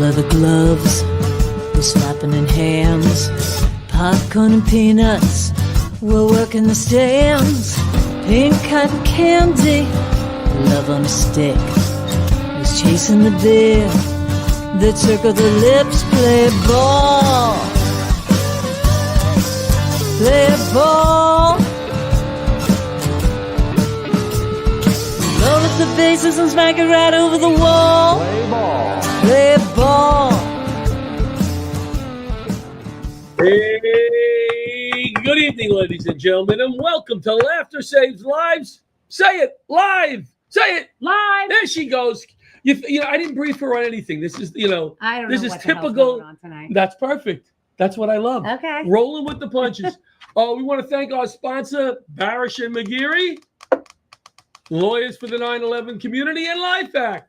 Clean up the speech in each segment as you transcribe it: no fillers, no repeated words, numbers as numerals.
leather gloves, we're slapping in hands. Popcorn and peanuts, we're working the stands. Pink cotton candy, love on a stick. Was chasing the beer, the trick of the lips. Play ball, play ball. Load up the bases and smack it right over the wall. Play ball. Play ball. Hey, good evening, ladies and gentlemen, and welcome to Laughter Saves Lives. Say it live. Say it live. There she goes. You know, I didn't brief her on anything. This is, I don't this know is what the typical. hell's going on tonight. That's perfect. That's what I love. Okay. Rolling with the punches. We want to thank our sponsor, Barasch and McGarry, lawyers for the 9/11 community, and Life Back.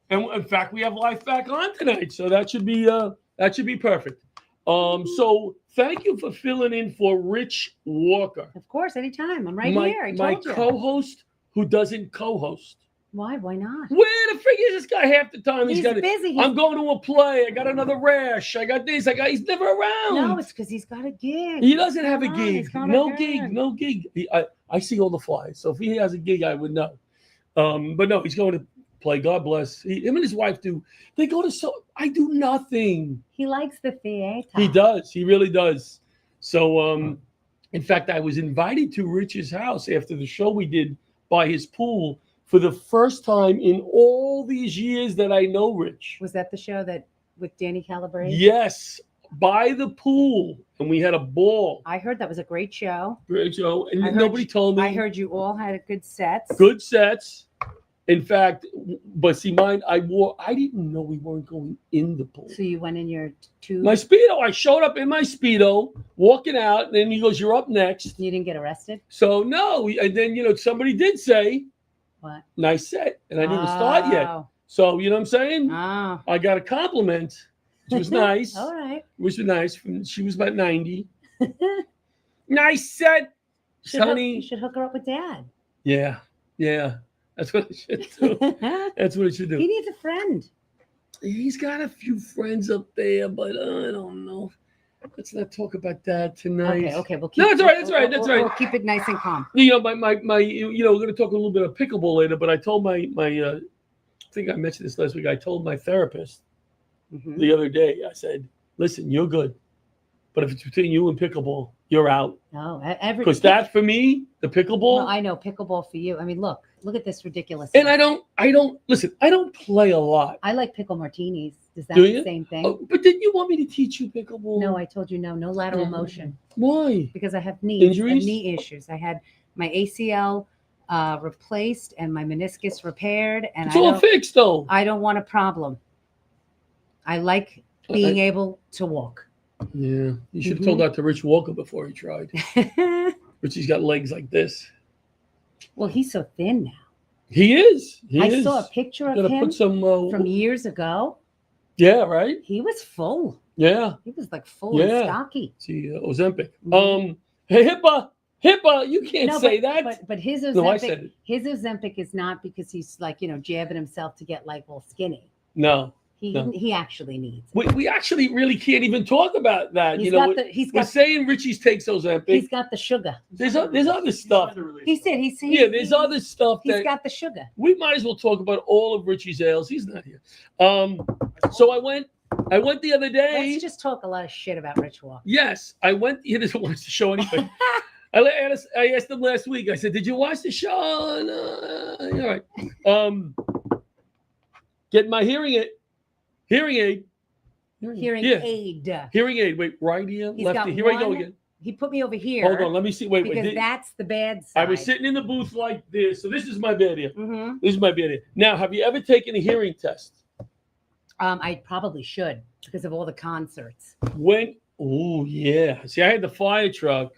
And in fact, we have Life Back on tonight, so that should be perfect. So thank you for filling in for Rich Walker. Of course, anytime. I'm right my, here. I my told you. co-host who doesn't co-host. Why? Why not? Where the frig is this guy half the time? He's got busy. I'm going to a play. I got another rash. I got this. He's never around. No, it's because he's got a gig. He doesn't have a Come on, gig. he's got No a gig. No gig. I see all the flies. So if he has a gig, I would know. But no, he's going to play. God bless. Him and his wife do. They go to I do nothing. He likes the theater. He does. He really does. So, in fact, I was invited to Rich's house after the show we did by his pool for the first time in all these years that I know Rich. Was that the show that with Danny Calabrese? Yes, by the pool, and we had a ball. I heard that was a great show. Great show, and I nobody told me. I heard you all had good sets. Good sets. In fact, but see, mine, I didn't know we weren't going in the pool. So you went in your tube? My Speedo, I showed up in my Speedo, walking out, and then he goes, "You're up next." You didn't get arrested? So, no. And then, somebody did say, What? "Nice set." And I didn't start yet. So, you know what I'm saying? Oh. I got a compliment, which was nice. All right. Which was nice. She was about 90. Nice set, Sonny. You should hook her up with Dad. Yeah. That's what it should do. That's what it should do. He needs a friend. He's got a few friends up there, but I don't know. Let's not talk about that tonight. Okay. We'll keep. No, that's right. That's right. We'll keep it nice and calm. My we're going to talk a little bit of pickleball later, but I told my I think I mentioned this last week. I told my therapist the other day, I said, "Listen, you're good, but if it's between you and pickleball, you're out." No, because that for me, the pickleball. No, I know pickleball for you. I mean, look at this ridiculous. And I don't play a lot. I like pickle martinis. Is that Do the you? same thing? Oh, but didn't you want me to teach you pickleball? No, I told you no lateral motion. Why? Because I have knee issues. I had my ACL replaced and my meniscus repaired, and it's all fixed though. I don't want a problem. I like being able to walk. Yeah, you should have told that to Rich Walker before he tried. Richie's got legs like this. Well, he's so thin now. He is. I saw a picture of him put some, from years ago. Yeah, right? He was full. Yeah. He was like full and stocky. See, Ozempic. Hey, HIPAA, you can't say that. But his Ozempic, no, I said it. His Ozempic is not because he's like, jabbing himself to get like all skinny. No. He actually needs. We actually really can't even talk about that. We're saying Richie's takes Ozempic. He's got the sugar. There's other stuff. He said there's other stuff. He's got the sugar. We might as well talk about all of Richie's ales. He's not here. So I went the other day. Let's just talk a lot of shit about Rich Walker. Yes, I went. He doesn't want us to show anything. I asked him last week. I said, "Did you watch the show?" All right. Get my hearing aid. Hearing aid. Hearing aid. Wait, right ear, left ear. Here I go again. He put me over here. Hold on, let me see. Wait. Because that's the bad side. I was sitting in the booth like this. So this is my bad ear. This is my bad ear. Now, have you ever taken a hearing test? I probably should because of all the concerts. Oh yeah. See, I had the fire truck.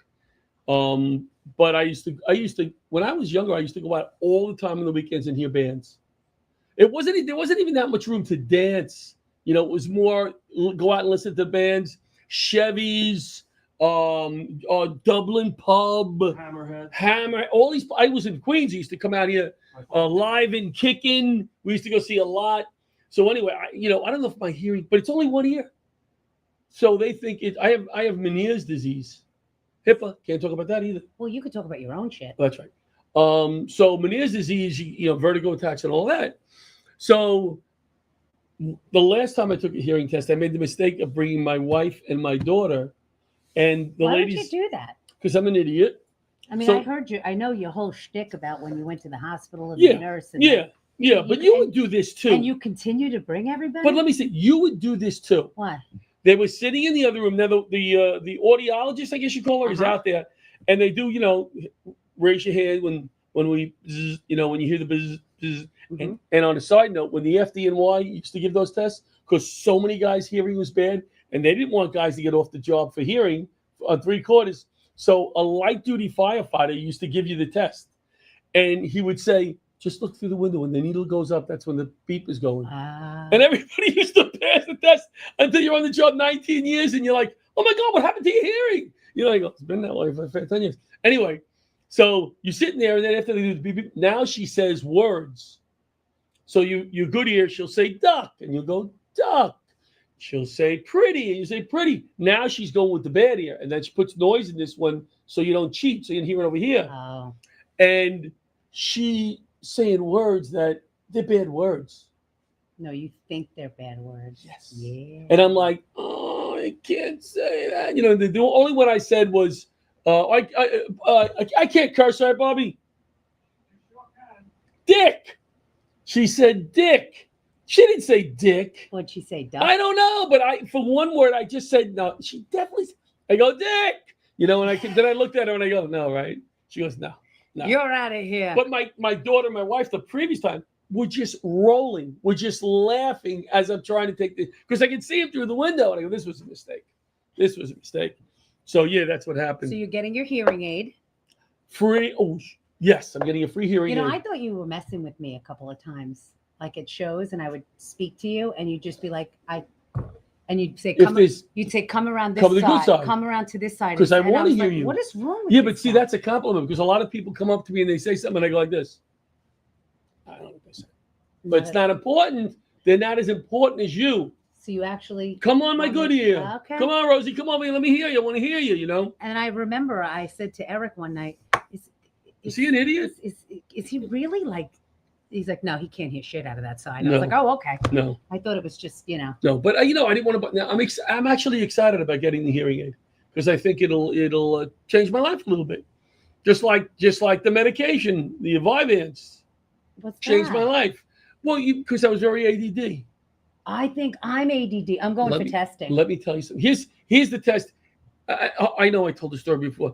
But I used to when I was younger, I used to go out all the time on the weekends and hear bands. There wasn't even that much room to dance. It was more go out and listen to bands, Chevys, Dublin Pub, Hammer. All these. I was in Queens. I used to come out here live and kicking. We used to go see a lot. So anyway, I don't know if my hearing, but it's only one ear. So they think I have Meniere's disease. HIPAA, can't talk about that either. Well, you could talk about your own shit. That's right. So Meniere's disease, vertigo attacks and all that. So the last time I took a hearing test, I made the mistake of bringing my wife and my daughter, and the Why ladies. would you do that? Because I'm an idiot. I mean, So- I heard you. I know your whole shtick about when you went to the hospital and Yeah, the nurse. And Yeah, but you would do this too. And you continue to bring everybody. But let me say, you would do this too. Why? They were sitting in the other room. Now the audiologist, I guess you call her, is out there, and they do raise your hand when we when you hear the buzz. Mm-hmm. And on a side note, when the FDNY used to give those tests, because so many guys' hearing was bad, and they didn't want guys to get off the job for hearing on 3/4. So a light duty firefighter used to give you the test, and he would say, "Just look through the window. When the needle goes up, that's when the beep is going." And everybody used to pass the test until you're on the job 19 years, and you're like, "Oh my God, what happened to your hearing?" You're like, "Oh, it's been that way for 10 years." Anyway, so you're sitting there, and then after they do the beep, beep, now she says words. So your good ear, she'll say duck, and you'll go duck. She'll say pretty, and you say pretty. Now she's going with the bad ear, and then she puts noise in this one so you don't cheat, so you can hear it over here. Oh. And she saying words that they're bad words. No, you think they're bad words. Yes. Yeah. And I'm like, oh, I can't say that. The only one I said was, I can't curse, right, Bobby? Dick. She said dick. She didn't say dick. What'd she say? Duck? I don't know, but for one word, I just said no. She definitely. I go dick. And then I looked at her and I go, no, right? She goes, no. You're out of here. But my daughter, my wife, the previous time, were just rolling, were just laughing as I'm trying to take because I can see him through the window. And I go, this was a mistake. This was a mistake. So yeah, that's what happened. So you're getting your hearing aid. Free. Oh yes, I'm getting a free hearing aid. I thought you were messing with me a couple of times, like at shows, and I would speak to you, and you'd just be like, and you'd say, come around this side, come around to this side. Because I want to hear you. What is wrong with you? Yeah, but see, that's a compliment because a lot of people come up to me and they say something and I go like this. I don't know what they say. But it's not important. They're not as important as you. So you actually come on, my good ear. Okay. Come on, Rosie. Come over here. Let me hear you. I want to hear you. And I remember I said to Eric one night, "Is he an idiot? Is he really like?" He's like, "No, he can't hear shit out of that side." I No. was like, "Oh, okay." No, I thought it was just No, but I didn't want to. Now I'm actually excited about getting the hearing aid because I think it'll change my life a little bit. Just like the medication, the Vyvanse, changed my life. Well, because I was very ADD. I think I'm ADD. I'm going for testing. Let me tell you something. Here's the test. I know I told the story before.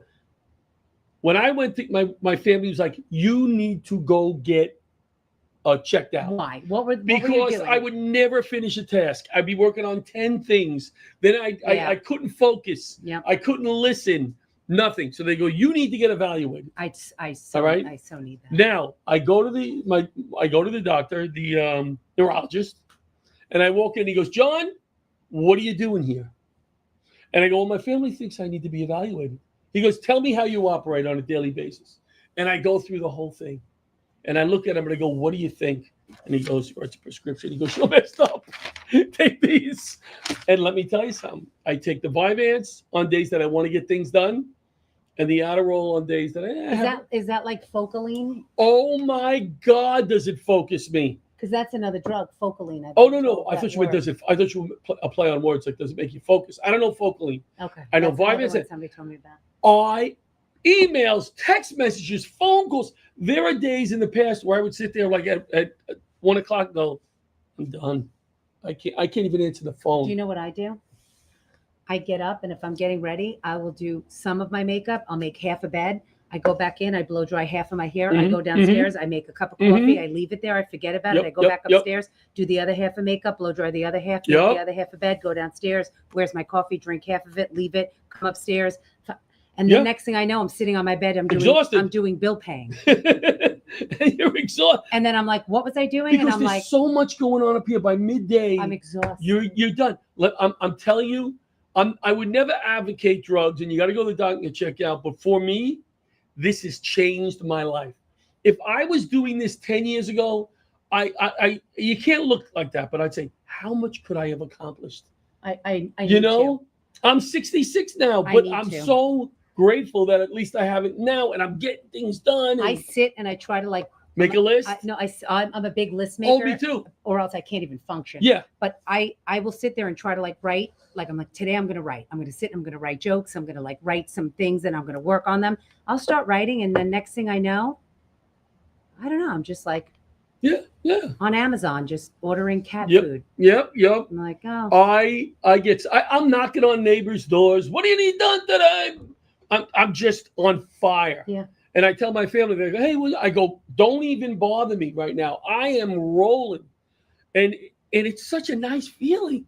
When I went to my family was like, you need to go get checked out. Why? What were because you doing? I would never finish a task. I'd be working on 10 things. Then I couldn't focus. Yep. I couldn't listen. Nothing. So they go, you need to get evaluated. I so need that. Now I go to the doctor, the neurologist, and I walk in. He goes, John, what are you doing here? And I go, well, my family thinks I need to be evaluated. He goes, tell me how you operate on a daily basis. And I go through the whole thing. And I look at him and I go, what do you think? And he goes, writes a prescription. He goes, you're messed up. Take these. And let me tell you something. I take the Vyvanse on days that I want to get things done. And the Adderall on days that is that like Focaline? Oh my God, does it focus me? Because that's another drug, Focaline. Oh no! I thought you meant I thought you apply on words like does it make you focus? I don't know Focaline. Okay. I know Vyvanse. Somebody told me about. Emails, text messages, phone calls. There are days in the past where I would sit there like at 1 o'clock and go, I'm done. I can't even answer the phone. Do you know what I do? I get up, and if I'm getting ready, I will do some of my makeup. I'll make half a bed. I go back in, I blow dry half of my hair. I go downstairs, I make a cup of coffee, I leave it there, I forget about it. I go back upstairs, do the other half of makeup, blow dry the other half, make the other half of bed, go downstairs, where's my coffee, drink half of it, leave it, come upstairs. And the next thing I know, I'm sitting on my bed, I'm doing bill paying. You're exhausted. And then I'm like, what was I doing? Because and I'm there's like, so much going on up here. By midday, I'm exhausted. You're done. I'm telling you, I would never advocate drugs, and you got to go to the doctor and get checked out. But for me, this has changed my life. If I was doing this 10 years ago, you can't look like that, but I'd say, how much could I have accomplished? I You need know, to. I'm 66 now, I but need I'm to. so grateful that at least I have it now, and I'm getting things done. I And sit and I try to like make a list. I'm a big list Oh, maker, me too. or else I can't even function. Yeah. But I will sit there and try to like write. Like I'm like, today I'm gonna write. I'm gonna sit. I'm gonna write jokes. I'm gonna like write some things and I'm gonna work on them. I'll start writing, and then next thing I know, I don't know. I'm just like Yeah. on Amazon, just ordering cat Yep. food. Yep. I'm like, oh, I'm knocking on neighbors' doors. What do you need done today? I'm just on fire. Yeah. And I tell my family, they go, hey, I go, don't even bother me right now. I am rolling. And it's such a nice feeling,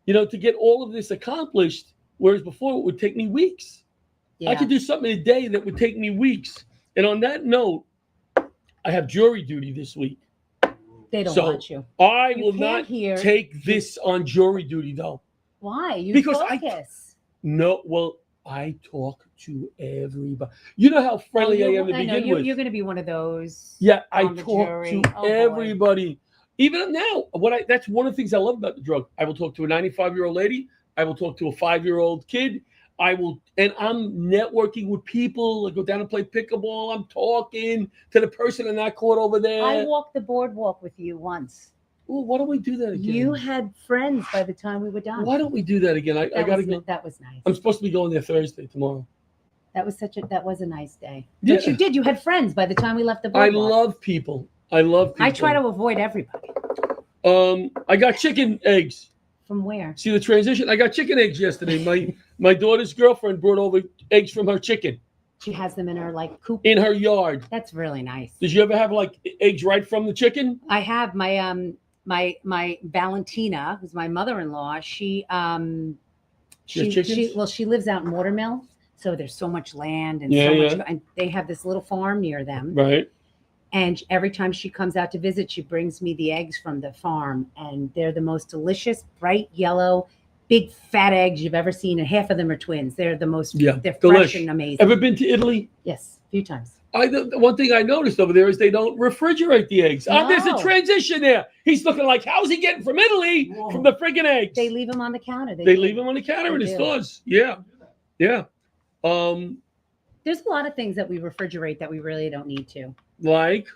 to get all of this accomplished. Whereas before it would take me weeks. yeah. I could do something in a day that would take me weeks. And on that note, I have jury duty this week. They don't So want you. I You will can't not hear- take this on jury duty, though. Why? You Because focus. I talk to everybody. You know how friendly I am to I know begin with. you're going to be one of those. Yeah, I on the talk jury. to Oh, boy. everybody. Even now, that's one of the things I love about the drug. I will talk to a 95-year-old lady. I will talk to a 5-year-old kid. And I'm networking with people. I go down and play pickleball. I'm talking to the person in that court over there. I walked the boardwalk with you once. Well, why don't we do that again? You had friends by the time we were done. Why don't we do that again? I got to go. That was nice. I'm supposed to be going there tomorrow. That was a nice day. Yeah. But you did. You had friends by the time we left the I boardwalk. love people. I try to avoid everybody. I got chicken eggs. From where? See the transition? I got chicken eggs yesterday. My daughter's girlfriend brought over eggs from her chicken. She has them in her like coop. In her yard. That's really nice. Did you ever have like eggs right from the chicken? I have my Valentina, who's my mother-in-law. She lives out in Watermill, so there's so much land and much, and they have this little farm near them. Right. And every time she comes out to visit, she brings me the eggs from the farm, and they're the most delicious, bright yellow, big fat eggs you've ever seen, and half of them are twins. They're the most, they're fresh and amazing. Ever been to Italy? Yes, a few times. The one thing I noticed over there is they don't refrigerate the eggs. No. There's a transition there. He's looking like, how's he getting from Italy from the friggin' eggs? They leave them on the counter. They leave them on the counter in the stores. Yeah. There's a lot of things that we refrigerate that we really don't need to. Like?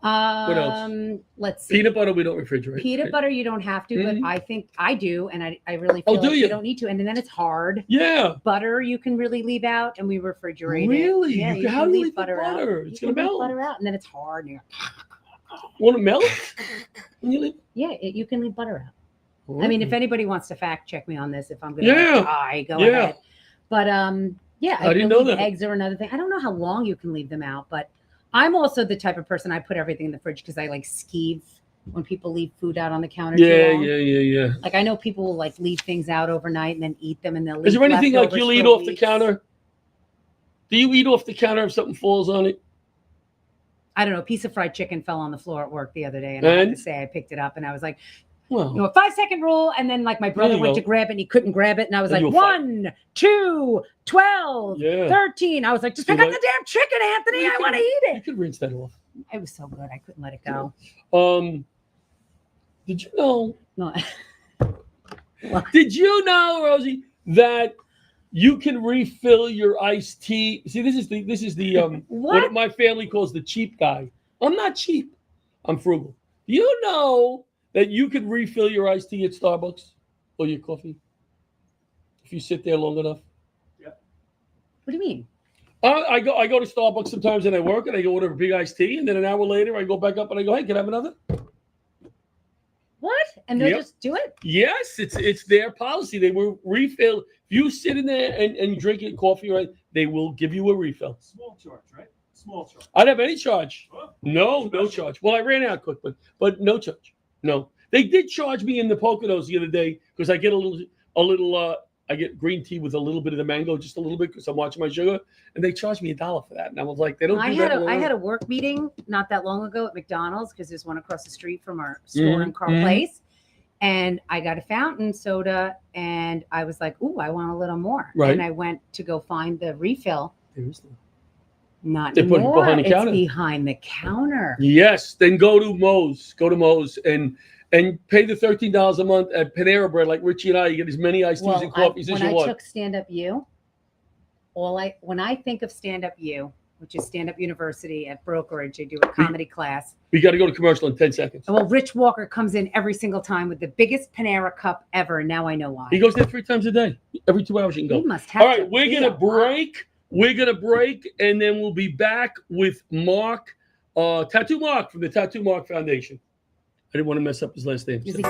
What else? Let's see. Peanut butter we don't refrigerate. Peanut butter you don't have to, but I think I do, and I really feel do like you? you don't need to, and then it's hard. Yeah. Butter you can really leave out, and we refrigerate it. Really? Yeah, How do you leave butter out. It's gonna melt. Butter out, and then it's hard. And Want to melt? When you leave? Yeah, you can leave butter out. I mean, if anybody wants to fact check me on this, if I'm going Yeah. to die, go ahead. But I didn't know that. Eggs are another thing. I don't know how long you can leave them out, but I'm also the type of person, I put everything in the fridge because I like skeeve when people leave food out on the counter. Yeah. Like I know people will like leave things out overnight and then eat them, and they'll leave. Is there anything like leftovers you'll eat for off the weeks. counter? Do you eat off the counter if something falls on it? I don't know. A piece of fried chicken fell on the floor at work the other day, and I had to say I picked it up, and I was like, Well, a 5-second rule. And then like my brother went to grab it and he couldn't grab it. And I was like, 1, 2, 12, 13. I was like, just pick up the damn chicken, Anthony. I want to eat you it. could rinse that off. It was so good. I couldn't let it go. Did you know? No. Did you know, Rosie, that you can refill your iced tea? See, this is the what my family calls the cheap guy. I'm not cheap. I'm frugal. Do you know that you can refill your iced tea at Starbucks or your coffee if you sit there long enough? Yeah. What do you mean? I go to Starbucks sometimes and I work and I go order a big iced tea, and then an hour later I go back up and I go, hey, can I have another? What? And they'll just do it? Yes, it's their policy. They will refill. If you sit in there and drink your coffee, right, they will give you a refill. Small charge, right? Small charge. I don't have any charge. Huh? No charge. Well, I ran out quick, but no charge. No. They did charge me in the Poconos the other day because I get a little I get green tea with a little bit of the mango, just a little bit, because I'm watching my sugar, and they charged me $1 for that. And I was like, they don't do that. I had a work meeting not that long ago at McDonald's because there's one across the street from our store in Carl Place. And I got a fountain soda, and I was like, ooh, I want a little more. Right. And I went to go find the refill. Not They put it anymore. behind the It's counter. behind the counter. Yes, then go to Moe's. Go to Moe's and pay the $13 a month at Panera Bread like Richie and I. You get as many iced teas and coffees as when you I want. took Stand Up U, when I think of Stand Up U, which is Stand Up University at Brokerage, they do a comedy class. We got to go to commercial in 10 seconds. Well, Rich Walker comes in every single time with the biggest Panera cup ever, and now I know why. He goes there 3 times a day. Every 2 hours you can He go. must have All to right, we're be going to a lot. break. We're going to break, and then we'll be back with Mark, Tattoo Mark from the Tattoo Mark Foundation. I didn't want to mess up his last name. Is he gay?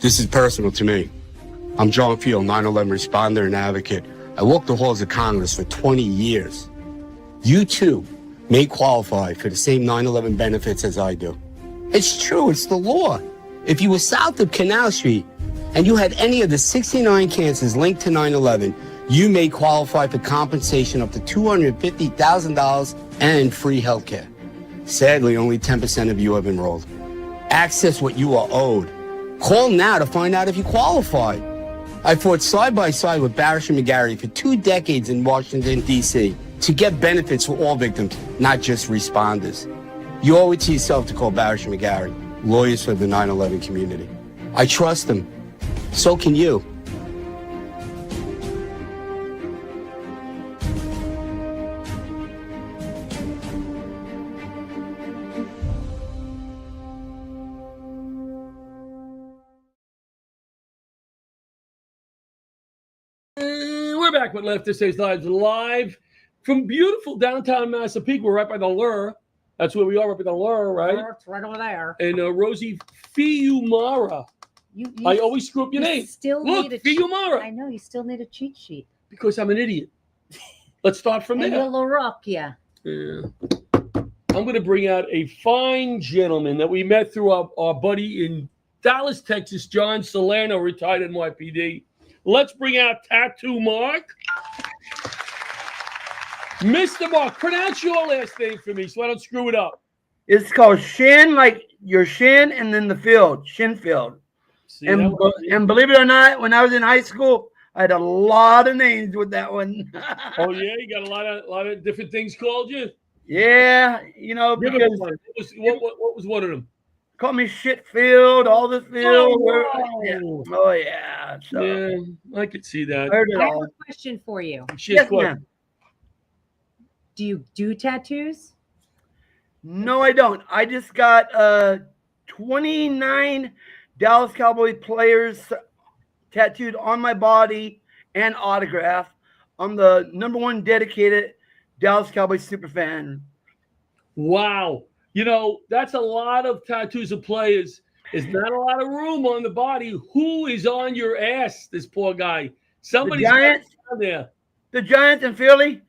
This is personal to me. I'm John Field, 9/11 responder and advocate. I walked the halls of Congress for 20 years. You too may qualify for the same 9/11 benefits as I do. It's true, it's the law. If you were south of Canal Street and you had any of the 69 cancers linked to 9/11, you may qualify for compensation up to $250,000 and free health care. Sadly, only 10% of you have enrolled. Access what you are owed. Call now to find out if you qualify. I fought side by side with Barasch and McGarry for 2 decades in Washington, D.C. to get benefits for all victims, not just responders. You owe it to yourself to call Barasch and McGarry, lawyers for the 9/11 community. I trust them. So can you. We're back with Left to Say Lives live from beautiful downtown Massapequa. We're right by the Lure. That's where we are, right by the Lure, right? It's right over there. And Rosie Fiumara. You I always screw up your name. Still Look, need a Fiumara. I know you still need a cheat sheet. Because I'm an idiot. Let's start from And there. you'll rock, yeah. Yeah. I'm going to bring out a fine gentleman that we met through our buddy in Dallas, Texas, John Salerno, retired NYPD. Let's bring out Tattoo Mark. Mr. Mark, pronounce your last name for me so I don't screw it up. It's called Shin, like your shin, and then the field, shin field. See, And believe it or not, when I was in high school, I had a lot of names with that one. oh yeah, you got a lot of different things called you. Yeah, you know, Give because us one. What was one of them? call me shit field, all the field. Oh, Yeah. Oh yeah. So yeah, I could see I that. heard it I have all. a question for you. Shit, Yes, quick. ma'am. Do you do tattoos? No, I don't. I just got 29 Dallas Cowboy players tattooed on my body and autographed. I'm the #1 dedicated Dallas Cowboy super fan. Wow. You know, that's a lot of tattoos of players. There's not a lot of room on the body. Who is on your ass, this poor guy? Somebody's Giants? down there. The Giants in Philly.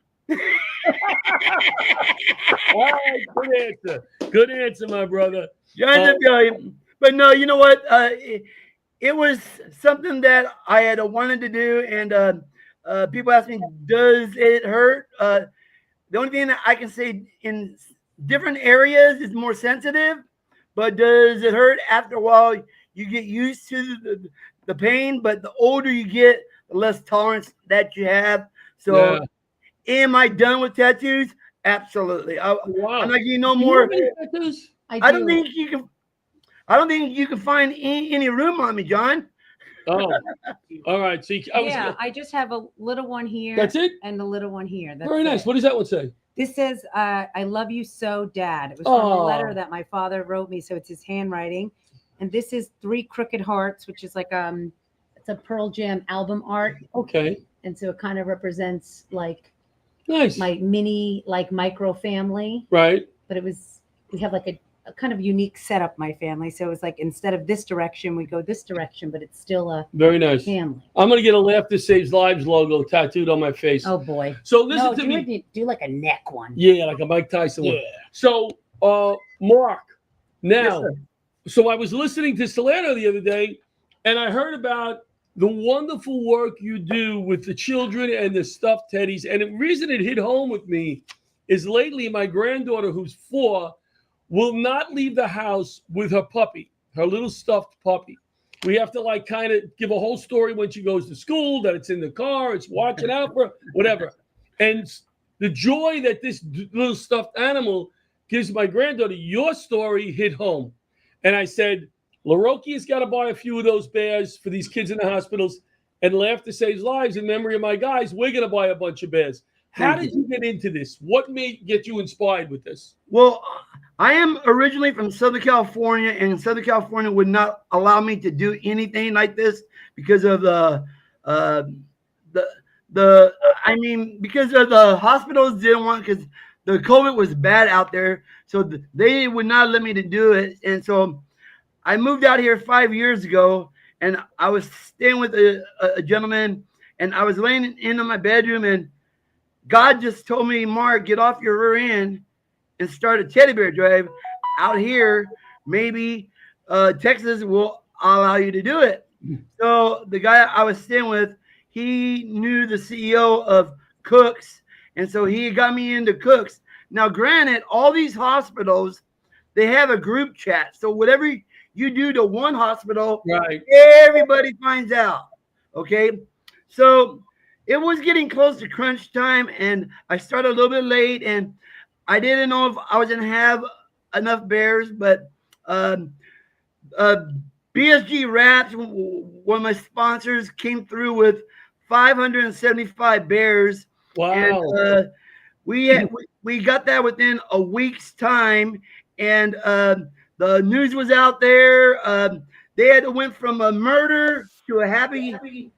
All right, good answer. Good answer, my brother. Giants in Philly. But no, you know what? It was something that I had wanted to do, and people ask me, does it hurt? The only thing that I can say in different areas is more sensitive, but does it hurt? After a while, you get used to the pain, but the older you get, the less tolerance that you have. So, am I done with tattoos? Absolutely. I'm not getting no more. Tattoos? I don't think you can. I don't think you can find any room on me, John. Oh, all right. See, I just have a little one here. That's it? And a little one here. That's Very nice. it. What does that one say? This says, I love you so, Dad. It was from a letter that my father wrote me, so it's his handwriting. And this is 3 crooked hearts, which is like it's a Pearl Jam album art. Okay. And so it kind of represents like Nice. my mini, like micro family. Right. But we have like a kind of unique setup, my family. So it was like, instead of this direction, we go this direction, but it's still a Very nice. family. I'm going to get a Laughter Saves Lives logo tattooed on my face. Oh boy. So listen to me. Do like a neck one. Yeah, like a Mike Tyson one. Yeah. So, Mark, now, Yes, sir. so I was listening to Salerno the other day, and I heard about the wonderful work you do with the children and the stuffed teddies. And the reason it hit home with me is lately my granddaughter, who's 4, will not leave the house with her puppy, her little stuffed puppy. We have to like kind of give a whole story when she goes to school, that it's in the car, it's watching out for her, whatever. And the joy that this little stuffed animal gives my granddaughter, your story hit home. And I said, LaRocchi has got to buy a few of those bears for these kids in the hospitals, and Laughter Saves Lives in memory of my guys. We're going to buy a bunch of bears. How did you get into this? What made get you inspired with this? Well, I am originally from Southern California, and Southern California would not allow me to do anything like this because of because of the hospitals didn't want, because the COVID was bad out there, so they would not let me to do it. And so I moved out here 5 years ago, and I was staying with a gentleman, and I was laying in my bedroom, and God just told me, Mark, get off your rear end and start a teddy bear drive out here. Maybe Texas will allow you to do it. So the guy I was staying with, he knew the CEO of Cook's, and so he got me into Cook's. Now, granted, all these hospitals, they have a group chat. So whatever you do to one hospital, right, everybody finds out. Okay, so it was getting close to crunch time, and I started a little bit late, and I didn't know if I was going to have enough bears, but BSG Wraps, one of my sponsors, came through with 575 bears. Wow. And we got that within a week's time, and the news was out there. They had went from a murder to a happy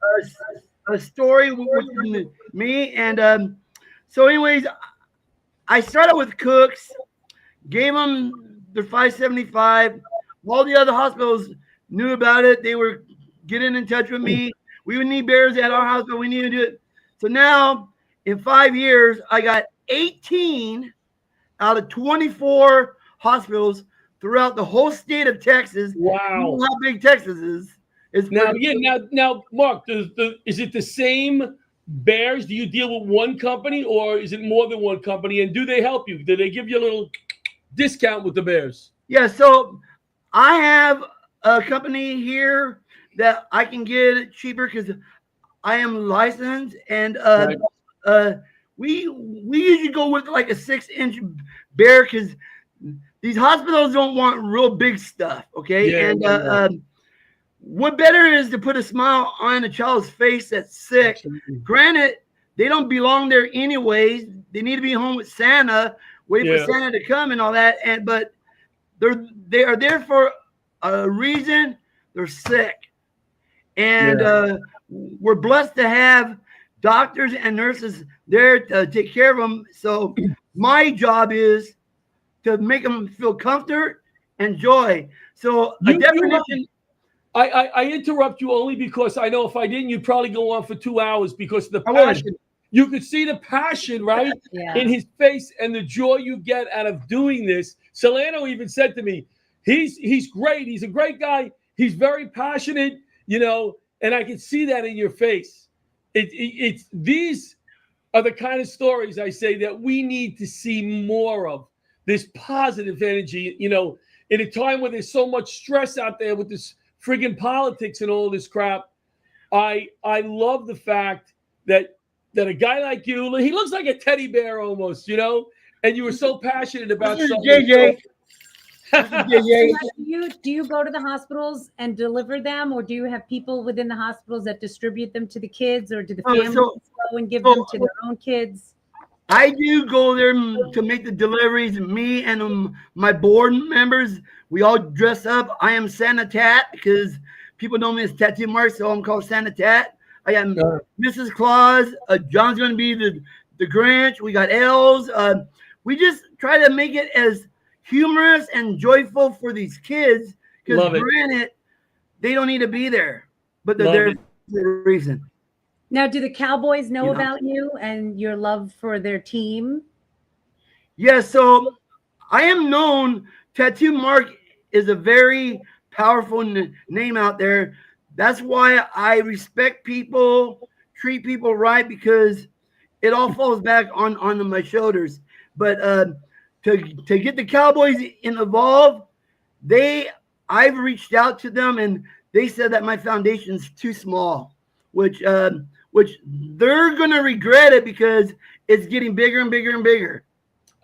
a story with me. And so anyways, I started with Cooks, gave them their 575. All the other hospitals knew about it. They were getting in touch with me. We would need bears at our hospital. We need to do it. So now in 5 years, I got 18 out of 24 hospitals throughout the whole state of Texas. Wow. You know how big Texas is. It's now, Mark, is it the same bears? Do you deal with one company, or is it more than one company? And do they help you? Do they give you a little discount with the bears? Yeah, so I have a company here that I can get it cheaper because I am licensed, and we usually go with like a 6-inch bear because these hospitals don't want real big stuff. Okay, Yeah, what better is to put a smile on a child's face that's sick? Absolutely. Granted, they don't belong there anyways. They need to be home with Santa, waiting for Santa to come and all that. But they are there for a reason. They're sick, and we're blessed to have doctors and nurses there to take care of them. So my job is to make them feel comfort and joy. So a definition. I interrupt you only because I know if I didn't, you'd probably go on for 2 hours because of the passion. You could see the passion, right, in his face and the joy you get out of doing this. Solano even said to me, he's great. He's a great guy. He's very passionate, and I can see that in your face. It's these are the kind of stories I say that we need to see more of. This positive energy, in a time where there's so much stress out there with this friggin' politics and all this crap. I love the fact that a guy like you, he looks like a teddy bear almost, and you were so passionate about something. JJ. Do you go to the hospitals and deliver them, or do you have people within the hospitals that distribute them to the kids, or do the families go and give them to their own kids? I do go there to make the deliveries. Me and my board members, we all dress up. I am Santa Tat because people know me as Tattoo Mark, so I'm called Santa Tat. I am Mrs. Claus. John's going to be the Grinch. We got elves. We just try to make it as humorous and joyful for these kids because granted, they don't need to be there, but they're there for a reason. Now, do the Cowboys know about you and your love for their team? Yeah, so I am known. Tattoo Mark is a very powerful name out there. That's why I respect people, treat people right, because it all falls back on my shoulders. But to get the Cowboys involved, I've reached out to them and they said that my foundation's too small, which they're gonna regret it because it's getting bigger and bigger and bigger.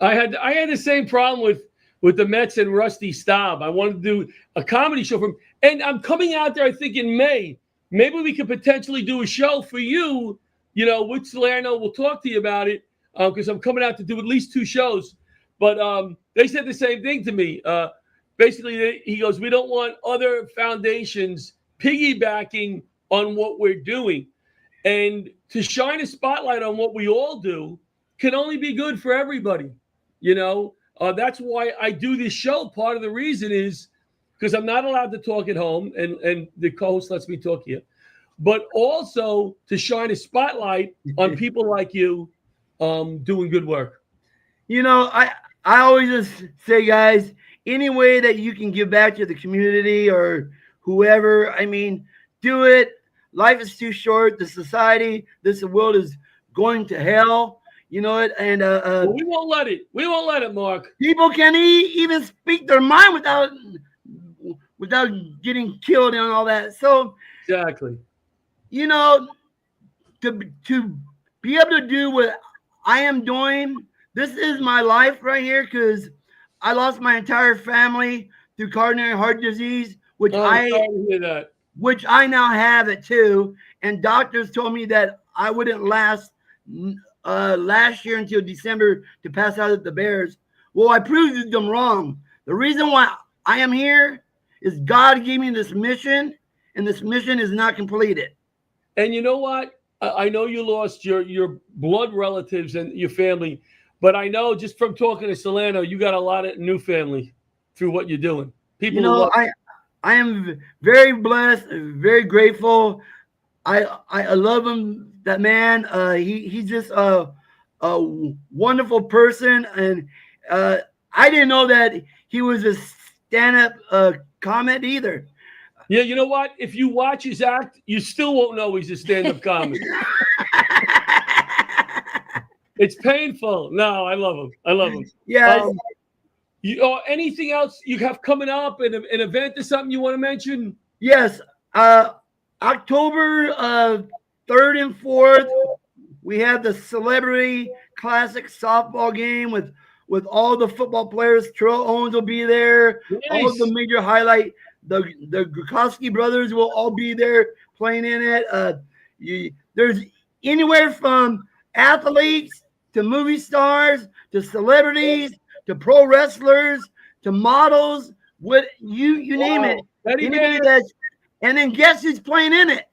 I had the same problem with the Mets and Rusty Staub. I wanted to do a comedy show for him, and I'm coming out there. I think in May, maybe we could potentially do a show for you. You know, with Salerno, we'll talk to you about it because I'm coming out to do at least 2 shows. But they said the same thing to me. Basically, he goes, we don't want other foundations piggybacking on what we're doing. And to shine a spotlight on what we all do can only be good for everybody. You know, that's why I do this show. Part of the reason is because I'm not allowed to talk at home, and the co-host lets me talk here. But also to shine a spotlight on people like you doing good work. You know, I always just say, guys, any way that you can give back to the community or whoever, I mean, do it. Life is too short. The society, this world is going to hell. You know it, and well, we won't let it. We won't let it, Mark. People can't even speak their mind without getting killed and all that. So exactly, you know, to be able to do what I am doing, this is my life right here because I lost my entire family through coronary heart disease, which sorry to hear that. Which I now have it too. And doctors told me that I wouldn't last last year until December to pass out at the Bears. Well, I proved them wrong. The reason why I am here is God gave me this mission, and this mission is not completed. And you know what? I know you lost your blood relatives and your family, but I know just from talking to Salerno, you got a lot of new family through what you're doing. People, you know, I am very blessed, very grateful. I love him. That man, he's just a wonderful person, and I didn't know that he was a stand-up comic either. Yeah, you know what? If you watch his act, you still won't know he's a stand-up comic. It's painful. No, I love him. I love him. Yeah. Anything else you have coming up? An event or something you want to mention? Yes. October 3rd and 4th, we have the Celebrity Classic softball game with all the football players. Terrell Owens will be there. Nice. All of the major highlight. The Grukowski brothers will all be there playing in it. There's anywhere from athletes to movie stars to celebrities to pro wrestlers to models. What you name it. And then guess who's playing in it?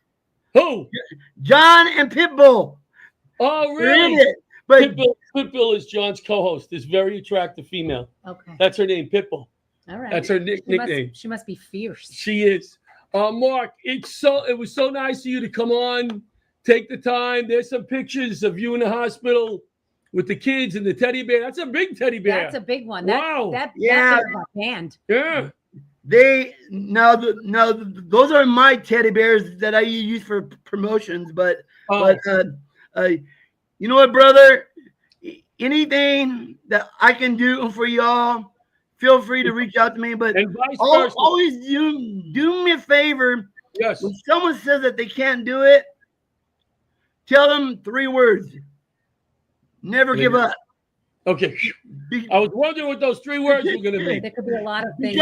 Who? John and Pitbull. Oh, really? But Pitbull is John's co-host. This very attractive female. Okay. That's her name, Pitbull. All right. That's her nickname. She must be fierce. She is. Mark, it was so nice of you to come on, take the time. There's some pictures of you in the hospital with the kids and the teddy bear. That's a big teddy bear. That's a big one. Wow. That's a band. Yeah. Those are my teddy bears that I use for promotions. But you know what, brother? Anything that I can do for y'all, feel free to reach out to me. But and vice versa. Always do me a favor. Yes. When someone says that they can't do it, tell them 3 words. Never give up. Okay. I was wondering what those 3 words were going to be. There could be a lot of things.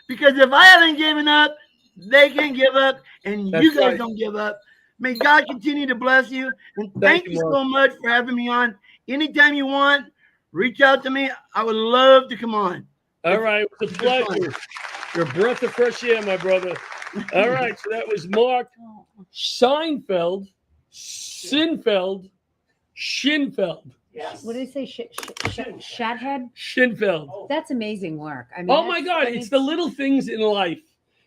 Because if I haven't given up, they can give up, and you guys don't give up. May God continue to bless you. And thank you so much for having me on. Anytime you want, reach out to me. I would love to come on. All right. It's a pleasure. You're a breath of fresh air, my brother. All right. So that was Mark Shinfeld. Yes. What did they say? Shathead? Shinfeld. Oh. That's amazing work. I mean, oh my God. It's the little things in life.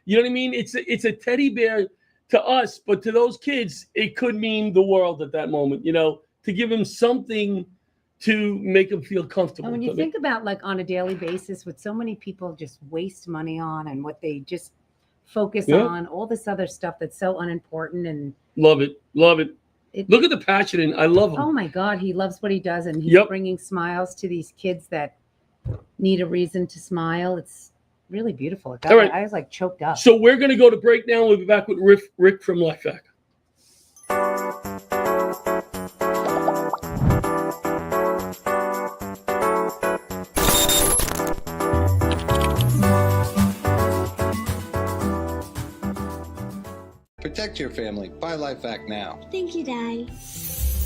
You know what I mean? It's a teddy bear to us, but to those kids, it could mean the world at that moment, you know, to give them something to make them feel comfortable. And when you think about like on a daily basis, what so many people just waste money on and what they just focus on, all this other stuff that's so unimportant. And love it. Look at the passion, and I love him. Oh my God, he loves what he does, and he's bringing smiles to these kids that need a reason to smile. It's really beautiful. All right. I was like choked up. So we're going to go to break now. We'll be back with Rick from Life Hack. Protect your family. Buy Life Hack now. Thank you, Dad.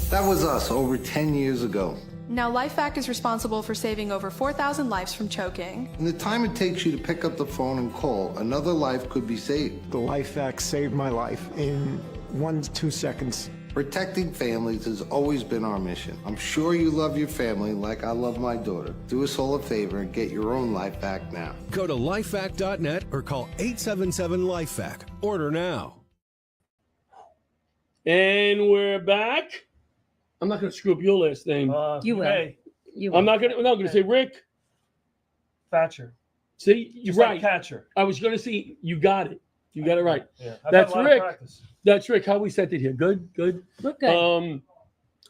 That was us over 10 years ago. Now LifeVac is responsible for saving over 4,000 lives from choking. In the time it takes you to pick up the phone and call, another life could be saved. The Life Hack saved my life in 1 to 2 seconds. Protecting families has always been our mission. I'm sure you love your family like I love my daughter. Do us all a favor and get your own Life Hack now. Go to lifehack.net or call 877-LIFEHACK. Order now. And we're back. I'm not going to screw up your last name. You will. Hey, I'm not going to say Rick. Thatcher. See, you're Just right. like catcher. I was going to say you got it. You got it right. Yeah. That's Rick. That's Rick. How we set it here? Good. Look good.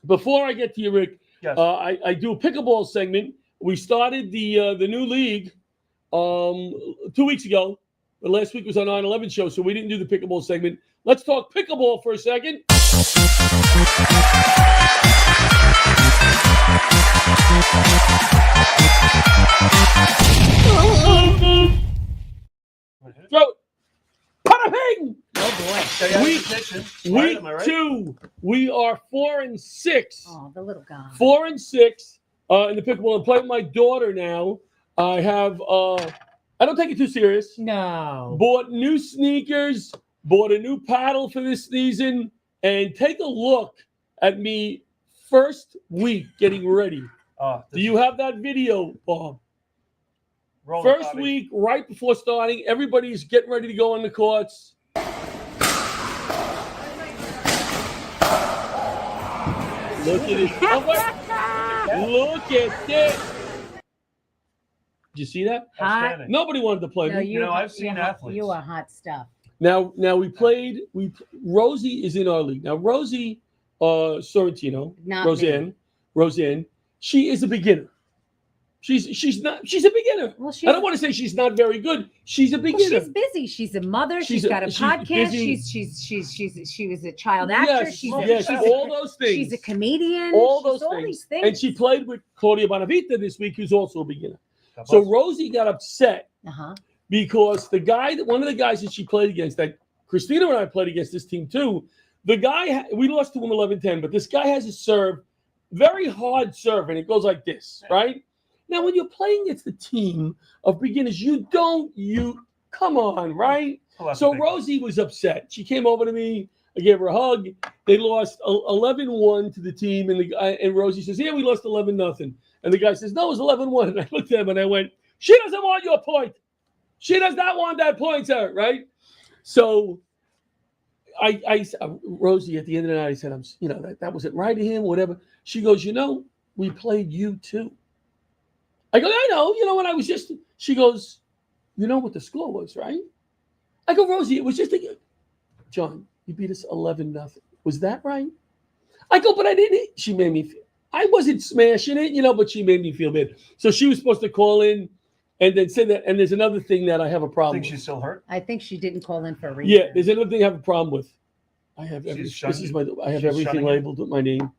Before I get to you, Rick, Yes. I do a pickleball segment. We started the new league 2 weeks ago. But last week was our 9/11 show, so we didn't do the pickleball segment. Let's talk pickleball for a second. Throw it. Pada ping! Oh boy. Week 2. We are 4-6. Oh, the little guy. 4-6 in the pickleball. I'm playing with my daughter now. I have I don't take it too serious. No. Bought new sneakers, bought a new paddle for this season, and take a look at me first week getting ready. Do you have that video, Bob? First week, right before starting, everybody's getting ready to go on the courts. Look at it. Oh, look at this. Did you see that? Hot. Nobody wanted to play No, me. I've seen athletes. You are hot stuff. Now we played. Rosie is in our league now. Rosie Sorrentino, Not Roseanne. She is a beginner. She's a beginner. Well, I don't want to say she's not very good. She's a beginner. She's busy. She's a mother. She's got a podcast. She was a child actor. Yes, all those things. She's a comedian. All these things. And she played with Claudia Bonavita this week, who's also a beginner. So Rosie got upset because one of the guys that she played against, that Christina and I played against this team too, the guy, we lost to him 11-10, but this guy has a serve, very hard serve, and it goes like this, right? Now, when you're playing against the team of beginners, come on, right? So Rosie was upset. She came over to me. I gave her a hug. They lost 11-1 to the team, and Rosie says, "Yeah, we lost 11-0." And the guy says, "No, it was 11-1." And I looked at him and I went, "She doesn't want your point. She does not want that point, sir." Right? So Rosie, at the end of the night, I said, that wasn't right of him, whatever. She goes, we played you too. I go, I know, when I was she goes, you know what the score was, right? I go, Rosie, it was just John, you beat us 11-0. Was that right? I go, but I didn't. She made me feel, I wasn't smashing it, but she made me feel bad. So she was supposed to call in and then say that. And there's another thing that I have a problem with. She's still hurt? I think she didn't call in for a reason. Yeah, there's another thing I have a problem with. I have everything labeled with my name,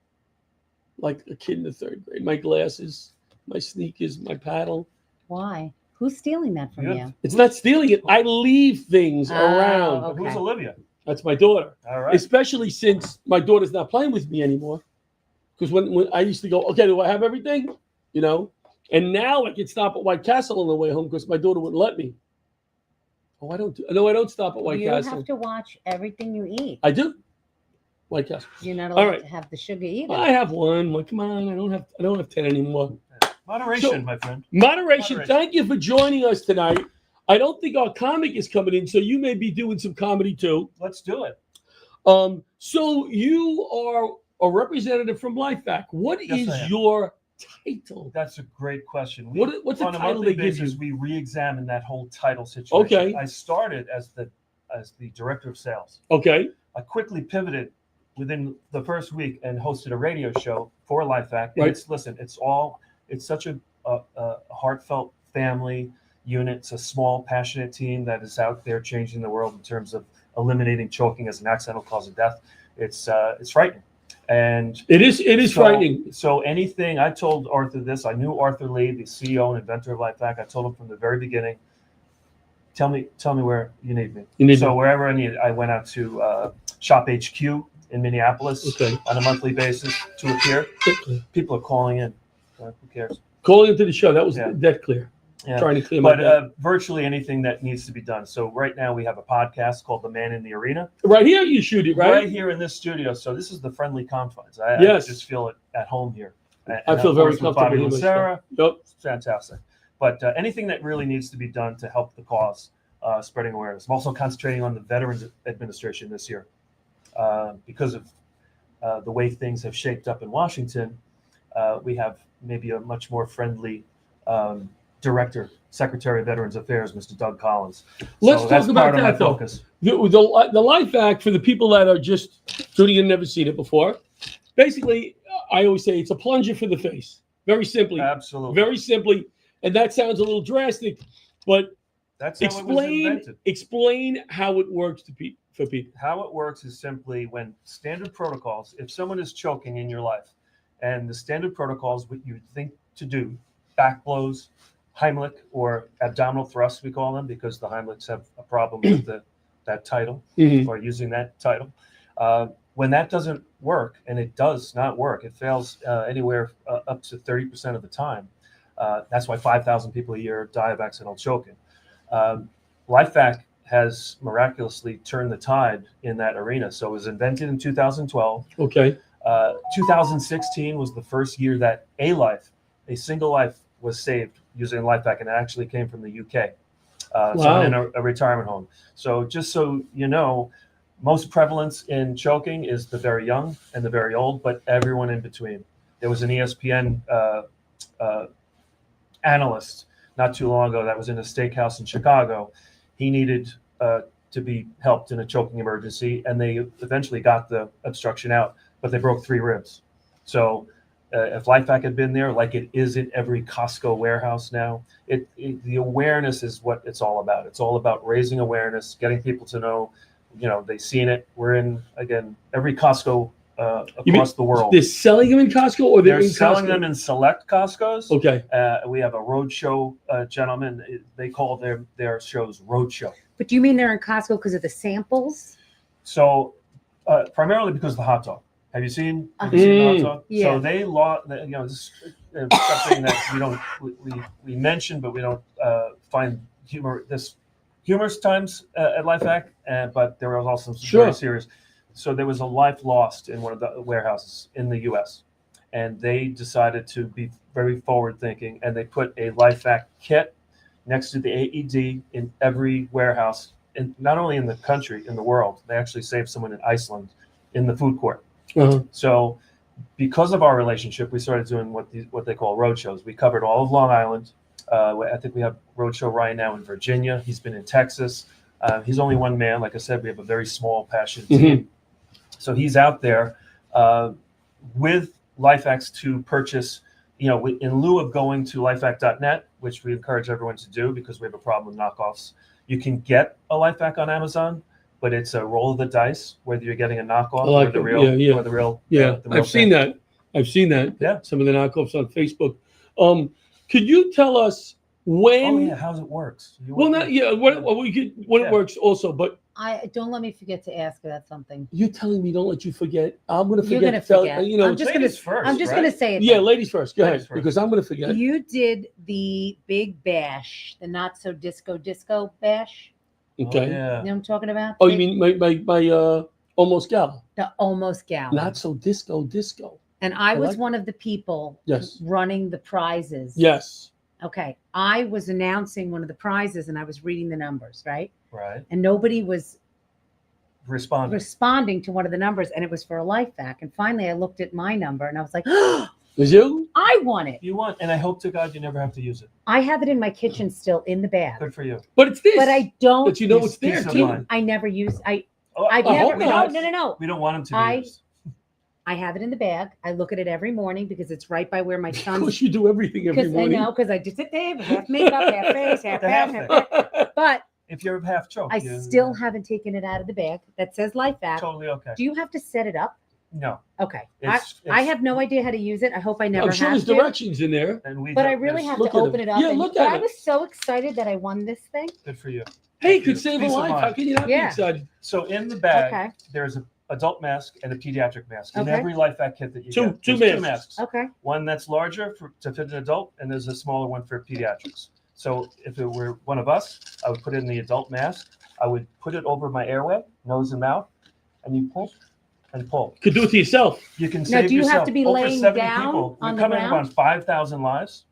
like a kid in the 3rd grade. My glasses, my sneakers, my paddle. Why? Who's stealing that from you? It's not stealing it. I leave things around. Okay. Who's Olivia? That's my daughter. All right. Especially since my daughter's not playing with me anymore. Because when I used to go, okay, do I have everything? And now I can stop at White Castle on the way home because my daughter wouldn't let me. Oh, I don't stop at White Castle. You have to watch everything you eat. I do. White Castle. You're not allowed to have the sugar either. I have one. Well, come on, I don't have 10 anymore. Moderation, my friend. Moderation. Thank you for joining us tonight. I don't think our comic is coming in, so you may be doing some comedy too. Let's do it. So you are a representative from Life Hack. What is your title? That's a great question. What's the title they give you? We re-examine that whole title situation. Okay. I started as the director of sales. Okay. I quickly pivoted within the first week and hosted a radio show for Life Hack. Right. It's such a a heartfelt family unit. It's a small, passionate team that is out there changing the world in terms of eliminating choking as an accidental cause of death. It's frightening. And It is frightening. So anything, I told Arthur this. I knew Arthur Lee, the CEO and inventor of LifeVac. I told him from the very beginning, tell me where you need me. So wherever I need, I went out to Shop HQ in Minneapolis on a monthly basis to appear. People are calling in. Who cares? Calling into the show. That was that clear. Yeah. Trying to clear my But virtually anything that needs to be done. So right now we have a podcast called The Man in the Arena. Right here you shoot it, right? Right here in this studio. So this is the friendly confines. I just feel at home here. And I feel very with comfortable Bobby here and myself. Sarah. Yep. It's fantastic. But anything that really needs to be done to help the cause, spreading awareness. I'm also concentrating on the Veterans Administration this year because of the way things have shaped up in Washington. We have maybe a much more friendly Secretary of Veterans Affairs, Mr. Doug Collins. Let's talk about that, though. Focus. The Life Act, for the people that are just tuning in, never seen it before. Basically, I always say it's a plunger for the face. Very simply. Absolutely. Very simply. And that sounds a little drastic, but that's how it was invented. Explain how it works for people. How it works is simply when standard protocols, if someone is choking in your life, and the standard protocols, what you think to do, back blows, Heimlich or abdominal thrusts, we call them, because the Heimlichs have a problem with that title or using that title. When that doesn't work, and it does not work, it fails anywhere up to 30% of the time. That's why 5,000 people a year die of accidental choking. LifeVac has miraculously turned the tide in that arena. So it was invented in 2012. Okay. 2016 was the first year that a single life was saved using LifeVac, and it actually came from the UK. So in a retirement home. So just so you know, most prevalence in choking is the very young and the very old, but everyone in between. There was an ESPN analyst not too long ago that was in a steakhouse in Chicago. He needed to be helped in a choking emergency, and they eventually got the obstruction out, but they broke 3 ribs. So if LifeVac had been there, like it is in every Costco warehouse now, the awareness is what it's all about. It's all about raising awareness, getting people to know, they've seen it. We're in, again, every Costco across the world. They're selling them in Costco, or they're in selling Costco? them in select Costcos. Okay. We have a roadshow gentleman. They call their shows roadshow. But do you mean they're in Costco because of the samples? So primarily because of the hot dog. Have you seen the hot dog? Yeah. So they this is something that we mention, but we don't find humorous times at LifeVac. But there was also some very serious. So there was a life lost in one of the warehouses in the U.S., and they decided to be very forward-thinking, and they put a LifeVac kit next to the AED in every warehouse, and not only in the country, in the world. They actually saved someone in Iceland in the food court. So because of our relationship, we started doing what they call road shows. We covered all of Long Island. I think we have roadshow right now in Virginia. He's been in Texas. He's only one man. Like I said, we have a very small, passionate team. So he's out there with LifeVacs to purchase, in lieu of going to lifevac.net, which we encourage everyone to do because we have a problem with knockoffs. You can get a LifeVac on Amazon, but it's a roll of the dice, whether you're getting a knockoff or the real. Or the real. Yeah, the real I've seen that. Yeah. Some of the knockoffs on Facebook. Could you tell us when? Oh yeah, how it works. It works also, but don't let me forget to ask about something. You're telling me don't let you forget. I'm going to forget. You're going to forget. I'm just going to say it. Yeah, ladies first. Go ahead, because I'm going to forget. You did the big bash, the not so disco bash. Okay. Oh, yeah. You know what I'm talking about? Oh, you mean my almost gal? The almost gal. Not so disco. And I was one of the people running the prizes. Yes. Okay. I was announcing one of the prizes and I was reading the numbers, right? Right. And nobody was responding to one of the numbers, and it was for a LifeVac. And finally I looked at my number and I was like, oh, was you? I won it. You won, and I hope to God you never have to use it. I have it in my kitchen still in the bag. Good for you. But it's this. But I don't. But it's there too. I never use. I've hold never. on. No. We don't want them to be used. I have it in the bag. I look at it every morning because it's right by where my Of son's. course, you do everything every Because I morning. know, because I just sit there, half makeup, half face, half The back, half half back. But If you're half choked, I still haven't taken it out of the bag that says Life Act. totally okay. Do you have to set it up? No, Okay. It's- I it's- have no idea how to use it. I hope I never I'm sure have there's to. directions in there. and we. But I don't- really there's- have Look to at open it. it up. Yeah, and look but at I it. was so excited that I won this thing. Good for you. Hey, it Good could save a peace of life. How mind. can you not be Yeah. excited? So in the bag, Okay. there's an adult mask and a pediatric mask. In Okay. every Life Act kit that you Two- get, two there's masks. Okay. One that's larger to fit an adult, and there's a smaller one for pediatrics. So if it were one of us, I would put it in the adult mask. I would put it over my airway, nose and mouth, and you pull and pull. Could do it to yourself. You can Now, save do you have yourself to be over laying 70 down people. on We're the coming up ground? on 5,000 lives.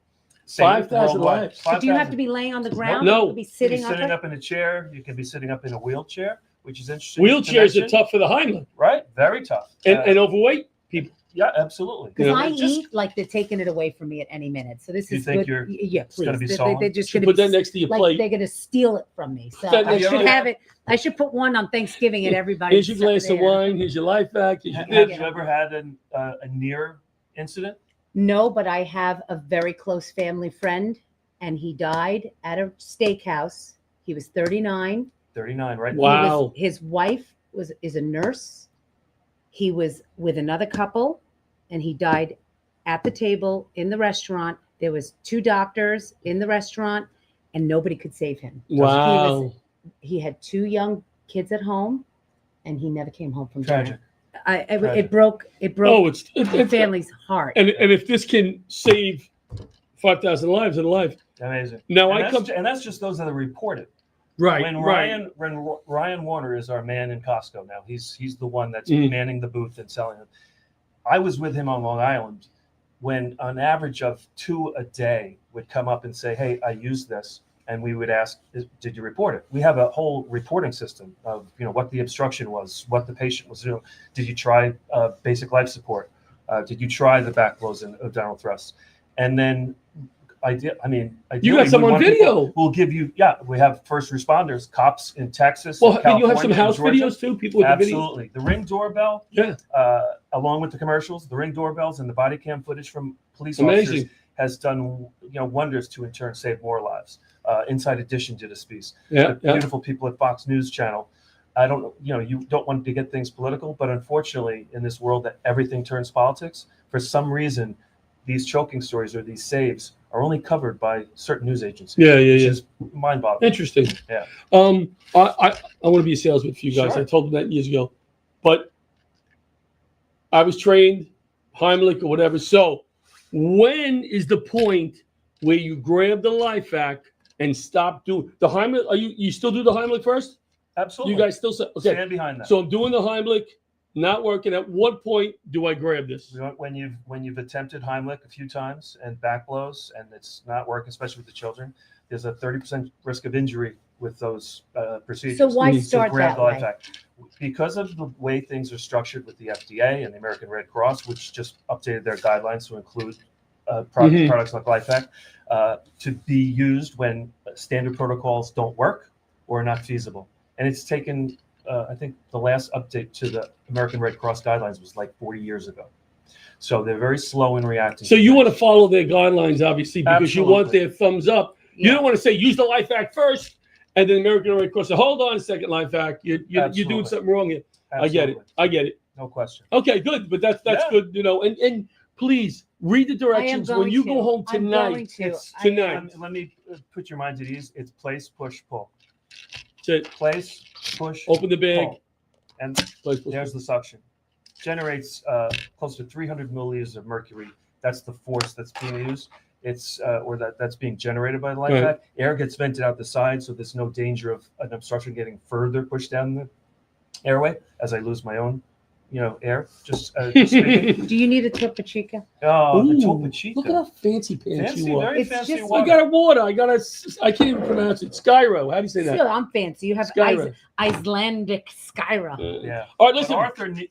5,000 lives. So do you have to be laying on the ground? No. You could be You can sitting be sitting up. up in a chair. You can be sitting up in a wheelchair, which is interesting. Wheelchairs are Connection, tough for the Heimlich. right? Very tough. And overweight people. Yeah, absolutely. Because Yeah. I It just- eat like they're taking it away from me at any minute. So this You is think good. you're- Yeah, it's gonna please. be They're stolen? just Should going put to that next to your like plate. they're going to steal it from me. So that I next should to- have it. I should put one on Thanksgiving at everybody. Here's your glass of wine. Here's your life back. Here's your Have dip. you ever had a near incident? No, but I have a very close family friend, and he died at a steakhouse. He was 39. 39, right? Wow. His wife is a nurse. He was with another couple, and he died at the table in the restaurant. There was 2 doctors in the restaurant, and nobody could save him. Wow. He had 2 young kids at home, and he never came home from Tragic. dinner. It Tragic. broke Oh, it's the family's heart. and if this can save 5,000 lives in a life, Amazing. now and I that's come ju- and that's just those that are reported. right, When right. Ryan Warner is our man in Costco now. He's the one that's Mhm. manning the booth and selling them. I was with him on Long Island when an average of 2 a day would come up and say, "Hey, I used this," and we would ask, "Did you report it?" We have a whole reporting system of what the obstruction was, what the patient was doing. Did you try basic life support? Did you try the back blows and abdominal thrusts? And then You ideally, got some we on want video. people- We'll give you, we have first responders, cops in Texas. Well, in and you have some California, house in Georgia. videos too. People with the videos. Absolutely. The Ring doorbell, Yeah. along with the commercials, the Ring doorbells and the body cam footage from police Amazing. officers has done wonders to in turn save more lives. Inside Edition did a piece. Yeah, The yeah. beautiful people at Fox News Channel. I don't know, you don't want to get things political, but unfortunately, in this world that everything turns politics, for some reason, these choking stories or these saves are only covered by certain news agencies. Yeah, which yeah. is mind-boggling. Interesting. Yeah. I want to be a salesman for you guys. Sure. I told them that years ago, but I was trained Heimlich or whatever. So, when is the point where you grab the life hack and stop doing the Heimlich? Are you still do the Heimlich first? Absolutely. You guys still say okay? Stand behind that. So I'm doing the Heimlich, not working. At what point do I grab this? When you've attempted Heimlich a few times and back blows and it's not working, especially with the children, there's a 30% risk of injury with those procedures. So why start grab that the life way? hack. Because of the way things are structured with the FDA and the American Red Cross, which just updated their guidelines to include products like Life Hack to be used when standard protocols don't work or are not feasible. And it's taken, I think the last update to the American Red Cross guidelines was like 40 years ago. So they're very slow in reacting. So you want to follow their guidelines, obviously, because you want Absolutely. their thumbs up. You don't want to say use the life hack first, and then American Red Cross say, hold on a second, life hack. You're doing Absolutely. something wrong here. I get it. Absolutely. I get it. No question. Okay, good. But that's Yeah. good, And please read the directions when going you to. go home I'm going tonight. to. It's I tonight. Let me put your mind at ease. It's place, push, pull. That's it. Place, push, Open the bag. pull. And Place, push, there's the suction. Generates close to 300 milliliters of mercury. That's the force that's being used. It's that's being generated by the life Right. hack. Air gets vented out the side, so there's no danger of an obstruction getting further pushed down the airway as I lose my own, air. Just speaking. Do you need a Topo Chica? Oh, the Ooh, Topo Chica. Look at how fancy pants Fancy, you are. very It's fancy just- water. I got a water. I can't even pronounce it. Skyro. How do you say that? Still, I'm fancy. You have Skyro. Icelandic Skyra. Yeah. All right, listen.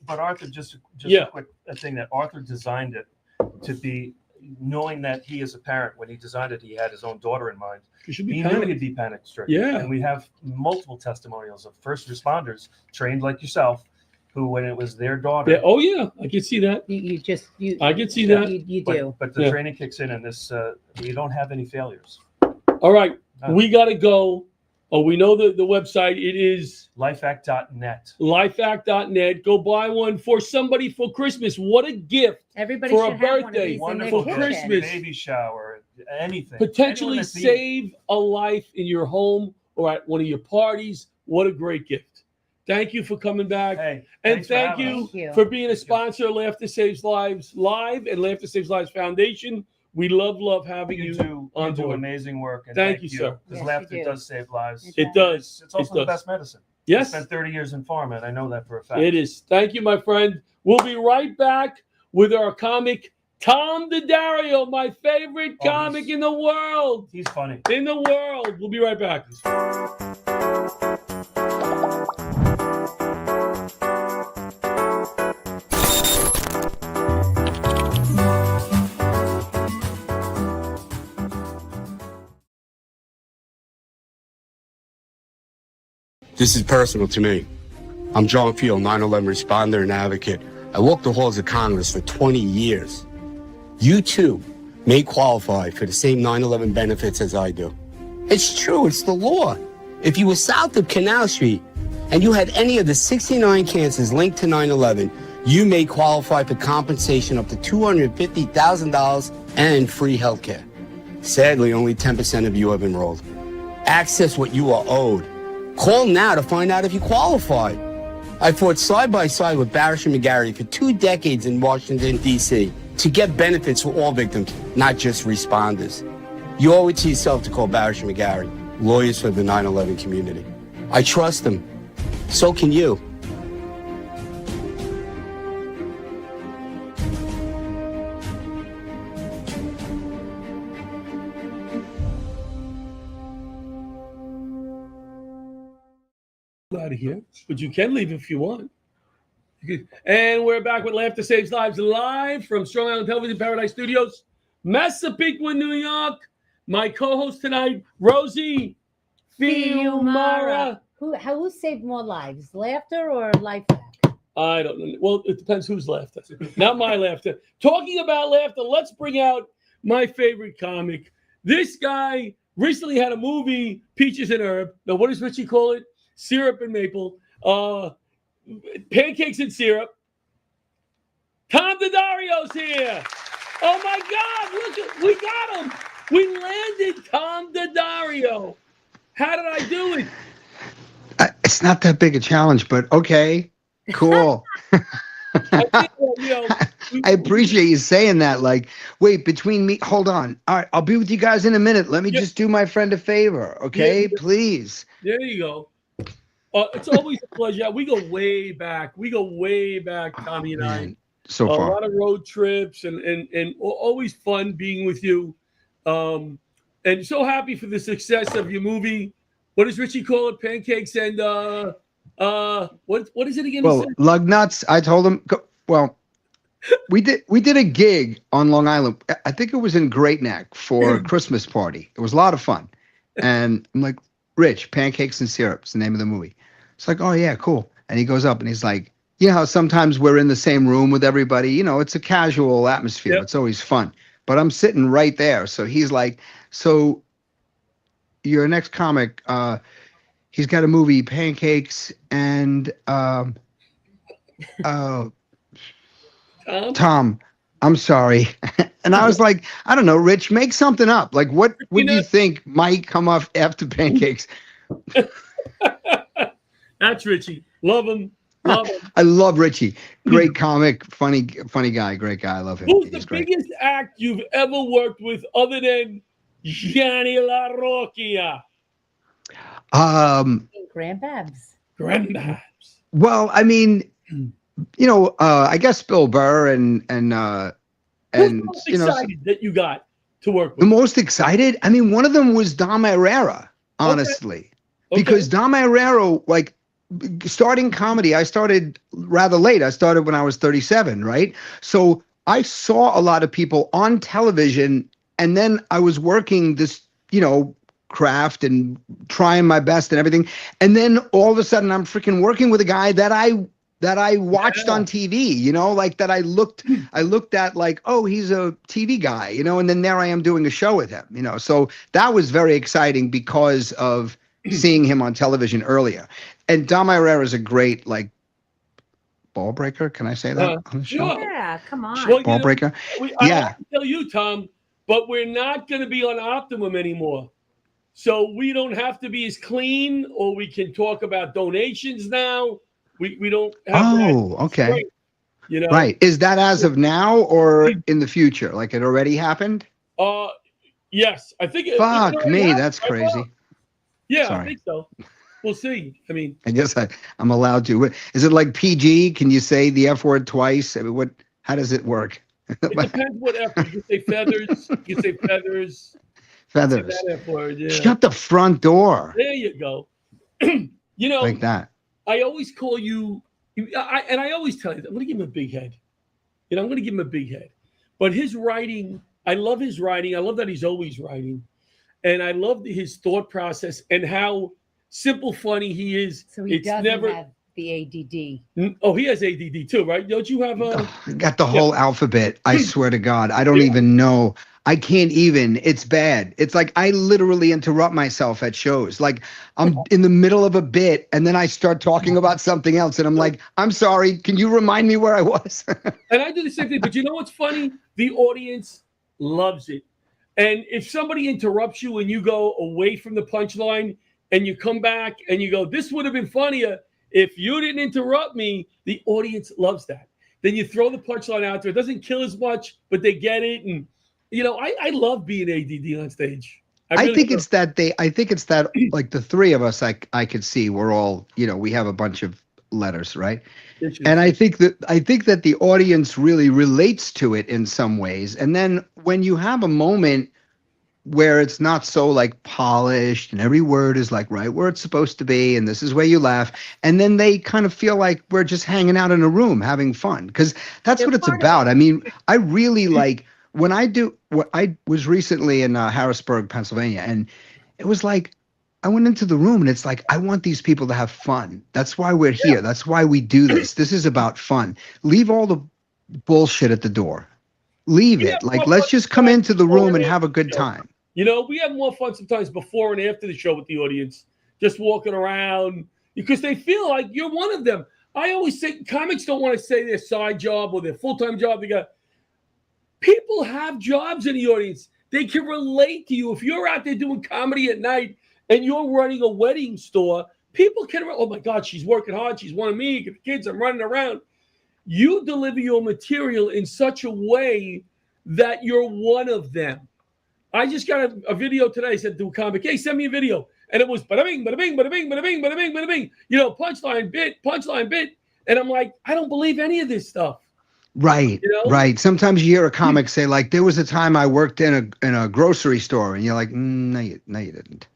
But Arthur, just Yeah. a quick thing that Arthur designed it to be, knowing that he is a parent. When he designed it, he had his own daughter in mind. You should He be knew panicked. he'd be panic stricken. Yeah. And we have multiple testimonials of first responders trained like yourself who, when it was their daughter. Yeah. Oh yeah, I can see that. I can see that. You do. But the training kicks in, and this you don't have any failures. All right, we got to go. Oh, we know the website. It is lifeact.net. Lifeact.net. Go buy one for somebody for Christmas. What a gift. Everybody for should a have birthday, one of these for in their Christmas, baby shower, anything. Potentially save a life in your home or at one of your parties. What a great gift. Thank you for coming back. Hey, and thank you for being a sponsor of Laughter Saves Lives Live and Laughter Saves Lives Foundation. We love having you on do board. Amazing work. And thank you, sir. Because laughter does save lives. It does. It's also the best medicine. Yes. I spent 30 years in pharma, and I know that for a fact. It is. Thank you, my friend. We'll be right back with our comic, Tom Daddario, my favorite comic in the world. He's funny. In the world. We'll be right back. This is personal to me. I'm John Field, 9/11 responder and advocate. I walked the halls of Congress for 20 years. You too may qualify for the same 9/11 benefits as I do. It's true, it's the law. If you were south of Canal Street and you had any of the 69 cancers linked to 9/11, you may qualify for compensation up to $250,000 and free health care. Sadly, only 10% of you have enrolled. Access what you are owed. Call now to find out if you qualify. I fought side by side with Barasch and McGarry for 2 decades in Washington, D.C. to get benefits for all victims, not just responders. You owe it to yourself to call Barasch and McGarry, lawyers for the 9/11 community. I trust them. So can you. Out of here, but you can leave if you want. And we're back with Laughter Saves Lives live from Strong Island Television Paradise Studios, Massapequa, New York. My co-host tonight, Rosie Fiumara. Who saved more lives, laughter or life hack? I don't know. Well, it depends whose laughter. Not my laughter. Talking about laughter, let's bring out my favorite comic. This guy recently had a movie, Peaches and Herb. Now, what does Richie call it? Syrup and maple, pancakes and syrup. Tom Daddario's here. Oh my God! Look, we got him. We landed Tom Daddario. How did I do it? It's not that big a challenge, but okay, cool. I appreciate you saying that. Like, wait, between me, hold on. All right, I'll be with you guys in a minute. Let me just do my friend a favor, okay? Please. There you go. It's always a pleasure. We go way back. Tommy and I. So far. A lot of road trips and always fun being with you. And so happy for the success of your movie. What does Richie call it? Pancakes and what is it again? Well, lug nuts. I told him. Well, we did a gig on Long Island. I think it was in Great Neck for a Christmas party. It was a lot of fun. And I'm like, Rich, Pancakes and Syrup is the name of the movie. It's like, oh yeah, cool. And he goes up and he's like, you know how sometimes we're in the same room with everybody, you know, it's a casual atmosphere. Yep. It's always fun. But I'm sitting right there. So he's like, so your next comic, he's got a movie, Pancakes and Tom, I'm sorry. And I was like, I don't know, Rich, make something up. Like, what would you think might come off after Pancakes? That's Richie. Love him. Love him. I love Richie. Great comic, funny guy, great guy. I love him. Who's the biggest act you've ever worked with other than Gianni La Rocchia? Grandbabs. Well, I mean, you know, I guess Bill Burr and who's the most excited that you got to work with? The most excited? I mean, one of them was Dom Irrera, honestly. Okay. Because Dom Irrera, like, starting comedy, I started rather late. I started when I was 37, right? So I saw a lot of people on television, and then I was working this, you know, craft and trying my best and everything. And then all of a sudden I'm freaking working with a guy that I that I watched on TV, like that I looked at like, oh, he's a TV guy, and then there I am doing a show with him, so that was very exciting because of seeing him on television earlier. And Dom Irrera is a great like ball breaker. Can I say that on the show? Sure. Yeah, come on. Well, Ball breaker. I Yeah. have to tell you, Tom, but we're not going to be on Optimum anymore. So we don't have to be as clean, or we can talk about donations now. We don't have Oh, that okay. strength, Right. Is that as of now or in the future? Like it already happened? Yes. I think Fuck already me, happened, that's right, crazy. Bob? Yeah, Sorry. I think so. We'll see. I mean, I guess I'm allowed to. Is it like PG? Can you say the F word twice? I mean, how does it work? it depends what F word. You can say feathers. You can say feathers. Feathers. Say that F word, yeah. Shut the front door. There you go. Like that. I always call you, and I always tell you, I'm going to give him a big head. I'm going to give him a big head. But his writing, I love his writing. I love that he's always writing. And I love his thought process and how simple funny he is. So he doesn't never have the ADD. Oh, he has ADD too, right? Don't you have got the whole alphabet. I swear to God. I don't even know. I can't even. It's bad. It's like I literally interrupt myself at shows. Like I'm in the middle of a bit and then I start talking about something else. And I'm like, I'm sorry. Can you remind me where I was? And I do the same thing. But you know what's funny? The audience loves it. And if somebody interrupts you and you go away from the punchline and you come back and you go, this would have been funnier if you didn't interrupt me, the audience loves that. Then you throw the punchline out there. It doesn't kill as much, but they get it. And, I love being ADD on stage. I think it's that like the three of us, I could see we're all, we have a bunch of letters, right? And I think that the audience really relates to it in some ways. And then when you have a moment where it's not so like polished and every word is like right where it's supposed to be and this is where you laugh, and then they kind of feel like we're just hanging out in a room having fun, because that's what it's about. I mean, I really like when I was recently in Harrisburg, Pennsylvania, and it was like I went into the room and it's like, I want these people to have fun. That's why we're here. That's why we do this. This is about fun. Leave all the bullshit at the door. Leave it. Like, let's just come into the room and have a good time. We have more fun sometimes before and after the show with the audience, just walking around because they feel like you're one of them. I always say comics don't want to say their side job or their full-time job. They got people have jobs in the audience. They can relate to you. If you're out there doing comedy at night and you're running a wedding store, people can, oh my God, she's working hard. She's one of me. Get the kids, I'm running around. You deliver your material in such a way that you're one of them. I just got a video today. I said to a comic, hey, send me a video. And it was bada bing, bada bing, bada bing, bada bing, bada bing, bada bing. Punchline bit. And I'm like, I don't believe any of this stuff. Right, right. Sometimes you hear a comic say like, there was a time I worked in a grocery store, and you're like, no, you didn't.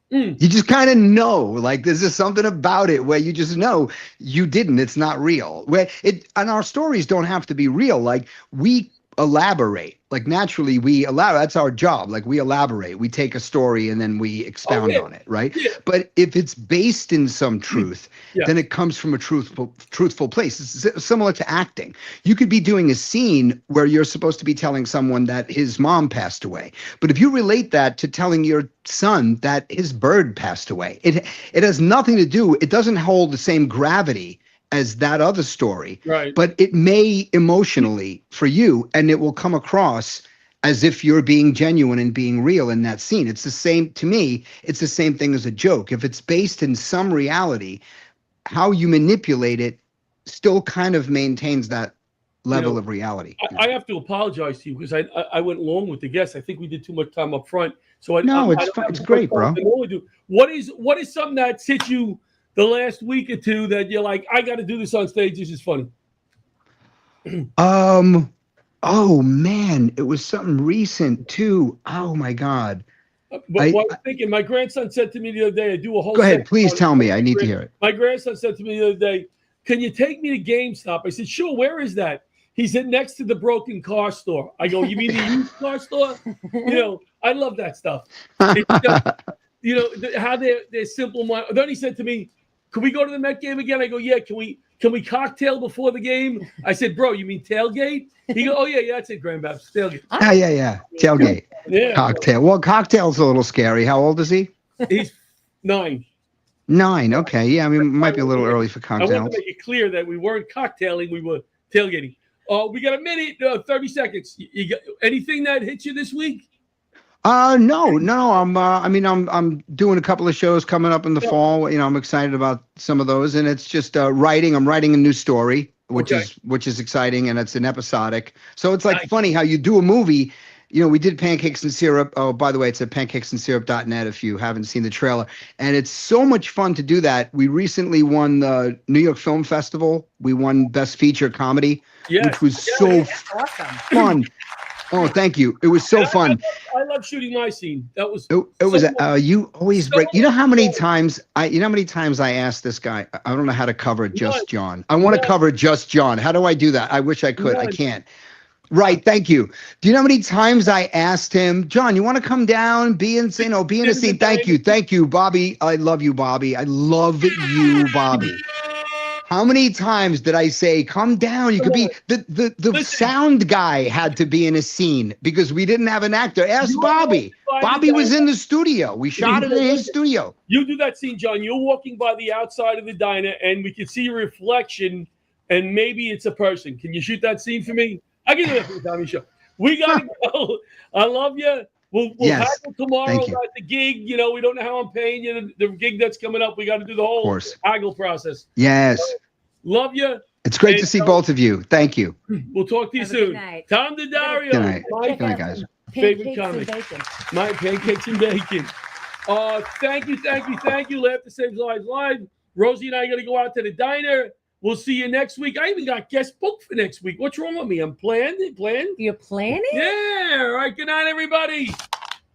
You just kind of know, like there's just something about it where you just know you didn't. It's not real. And our stories don't have to be real. Like we elaborate. Like naturally we elaborate. That's our job. Like we elaborate. We take a story and then we expound on it, right? Yeah. But if it's based in some truth, then it comes from a truthful place. It's similar to acting. You could be doing a scene where you're supposed to be telling someone that his mom passed away. But if you relate that to telling your son that his bird passed away, it has nothing to do. It doesn't hold the same gravity as that other story, right? But it may emotionally for you, and it will come across as if you're being genuine and being real in that scene. It's the same, to me, it's the same thing as a joke. If it's based in some reality, how you manipulate it still kind of maintains that level of reality. I have to apologize to you because I went long with the guests. I think we did too much time up front. So it's great, bro. What is something that hits you the last week or two that you're like, I got to do this on stage? This is funny. Oh man, it was something recent too. Oh my God. But what I'm thinking, my grandson said to me the other day, I do a whole. Go ahead, please tell me. I need to hear it. My grandson said to me the other day, can you take me to GameStop? I said, sure. Where is that? He said, next to the broken car store. I go, you mean the used car store? I love that stuff. How they're simple. Then he said to me, can we go to the Met game again? I go, yeah. Can can we cocktail before the game? I said, bro, you mean tailgate? He goes, oh, yeah, that's it, Grand Baptist, tailgate. Yeah. Tailgate. Yeah. Cocktail. Well, cocktail's a little scary. How old is he? He's 9. 9. Okay. Yeah, I mean, it might be a little early for I want cocktails. to make it clear that we weren't cocktailing, we were tailgating. We got a minute, 30 seconds. You got anything that hit you this week? No. I'm doing a couple of shows coming up in the fall. I'm excited about some of those, and it's just writing. I'm writing a new story, which is exciting, and it's an episodic. So it's like funny how you do a movie. We did Pancakes and Syrup. Oh, by the way, it's at pancakesandsyrup.net if you haven't seen the trailer. And it's so much fun to do that. We recently won the New York Film Festival. We won Best Feature Comedy, which was so fun. Oh, thank you. It was so fun. I love shooting my scene. That was it was you always break. You know how many times I asked this guy, I don't know how to cover Just John. I want to cover Just John. How do I do that? I wish I could. I can't. Right, thank you. Do you know how many times I asked him, John, you want to come down, be in a scene? Thank you, Bobby. I love you, Bobby. I love you, Bobby. How many times did I say, come down? You could be the sound guy had to be in a scene because we didn't have an actor. Ask Bobby. Bobby was in the studio. We shot it in his studio. You do that scene, John. You're walking by the outside of the diner and we can see your reflection and maybe it's a person. Can you shoot that scene for me? I can do that for the Tommy Show. We got to go. I love you. We'll haggle tomorrow about the gig. We don't know how I'm paying you. The gig that's coming up, we got to do the whole haggle process. Yes. Love you. It's great to see both of you. Thank you. We'll talk to you soon. Tom DeDario. Good night. My Good night, guys. favorite comic. My pancakes and bacon. Thank you. Laugh to Save Lives Live. Rosie and I are going to go out to the diner. We'll see you next week. I even got guest booked for next week. What's wrong with me? I'm planned. You're planning? Yeah. All right. Good night, everybody.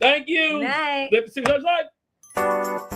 Thank you. Good night. Laugh to Save Lives Live.